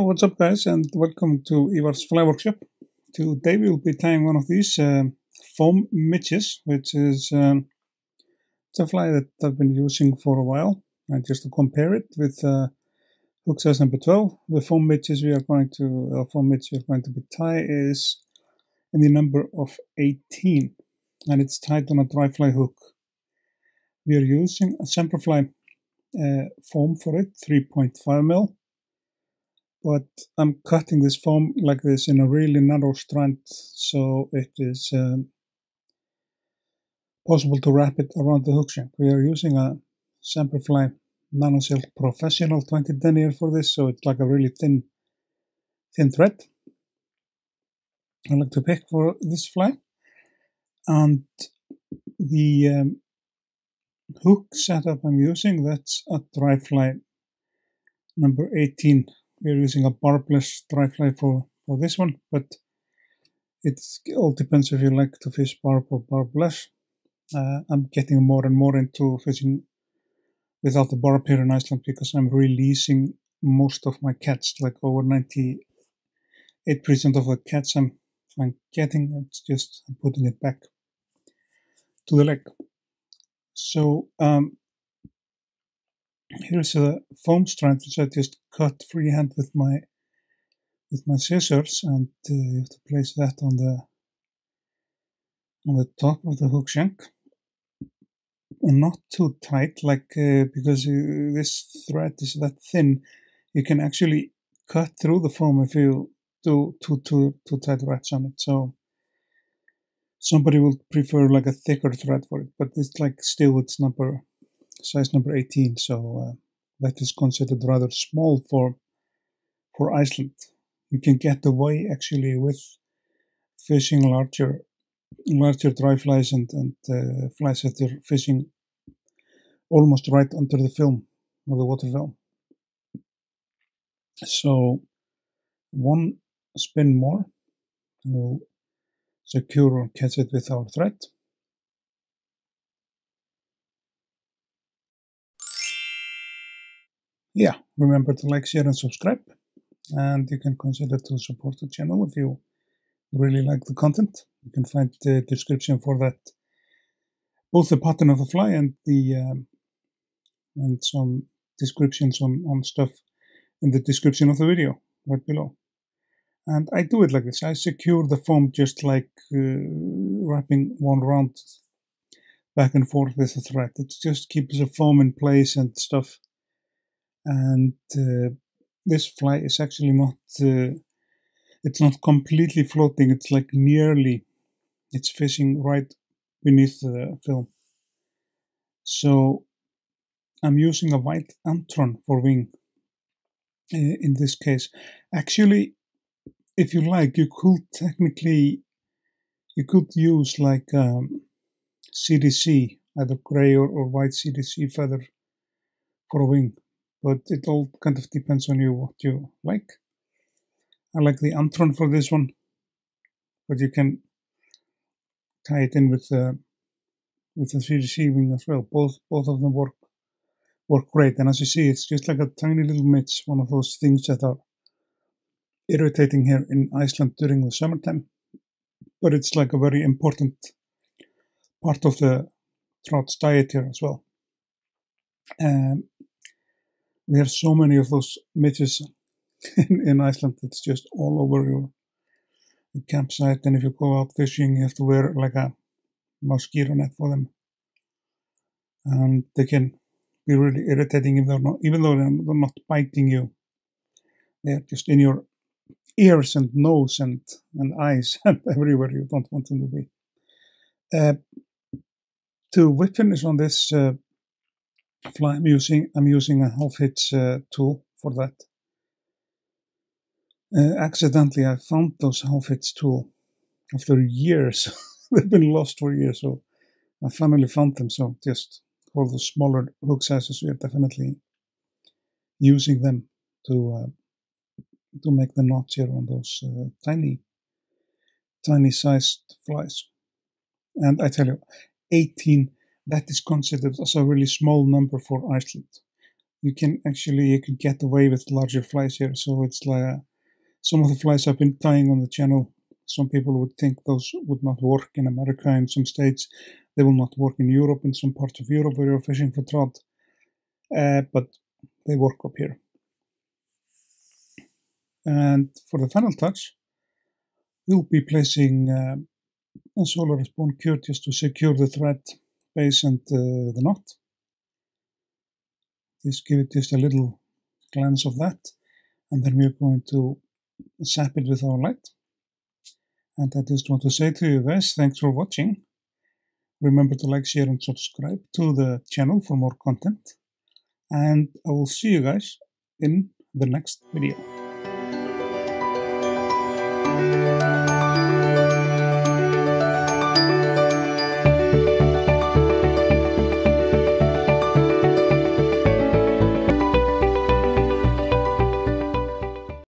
What's up guys, and welcome to Ivar's Fly Workshop. Today we'll be tying one of these foam midges, which is it's a fly that I've been using for a while. And just to compare it with hook size number 12, the foam midges we are going to be tie is in the number of 18, and it's tied on a dry fly hook. We are using a Semperfli foam for it, 3.5 mil. But I'm cutting this foam like this in a really narrow strand, so it is possible to wrap it around the hook shank. We are using a Semperfli NanoSilk Professional 20 denier for this, so it's like a really thin thread. I like to pick for this fly, and the hook setup I'm using, that's a dry fly number 18. We're using a barbless dry fly for this one, but it all depends if you like to fish barb or barbless. I'm getting more and more into fishing without the barb here in Iceland because I'm releasing most of my catch, like over 98% of the catch I'm getting. It's just I'm putting it back to the lake. So here's a foam strand which I just cut freehand with my scissors, and you have to place that on the top of the hook shank, and not too tight, like because this thread is that thin, you can actually cut through the foam if you do too tight wraps on it. So somebody will prefer like a thicker thread for it, but it's like still it's size number 18, so that is considered rather small for Iceland. You can get away actually with fishing larger dry flies and flies that are fishing almost right under the film or the water film. So one spin more, we'll secure or catch it with our thread. Yeah, remember to like, share and subscribe, and you can consider to support the channel if you really like the content. You can find the description for that, both the pattern of the fly and and some descriptions on stuff in the description of the video right below. And I do it like this. I secure the foam just like wrapping one round back and forth with the thread. It just keeps the foam in place and stuff. And this fly is actually not it's not completely floating. It's like it's fishing right beneath the film. So I'm using a white Antron for wing in this case. Actually, if you like, you could use like CDC, either gray or white CDC feather for a wing, but it all kind of depends on you what you like. I like the Antron for this one, but you can tie it in with the CDC wing as well. Both of them work great, and as you see, it's just like a tiny little midge, one of those things that are irritating here in Iceland during the summertime, but it's like a very important part of the trout's diet here as well. We have so many of those midges in Iceland. It's just all over your campsite, and if you go out fishing, you have to wear like a mosquito net for them, and they can be really irritating even though they're not biting you. They're just in your ears and nose and eyes and everywhere you don't want them to be. To whip finish on this fly, I'm using a half hitch tool for that. Accidentally, I found those half hitch tool after years. They've been lost for years, so I finally found them. So just for the smaller hook sizes, we are definitely using them to make the knots here on those tiny sized flies. And I tell you, 18, that is considered as a really small number for Iceland. you can get away with larger flies here. So it's like some of the flies I've been tying on the channel, some people would think those would not work in America. In some states, they will not work in Europe, in some parts of Europe where you're fishing for trout, but they work up here. And for the final touch, we'll be placing a Solaris bone cure just to secure the thread base and the knot. Just give it just a little glance of that, and then we're going to zap it with our light. And I just want to say to you guys, thanks for watching. Remember to like, share, and subscribe to the channel for more content. And I will see you guys in the next video.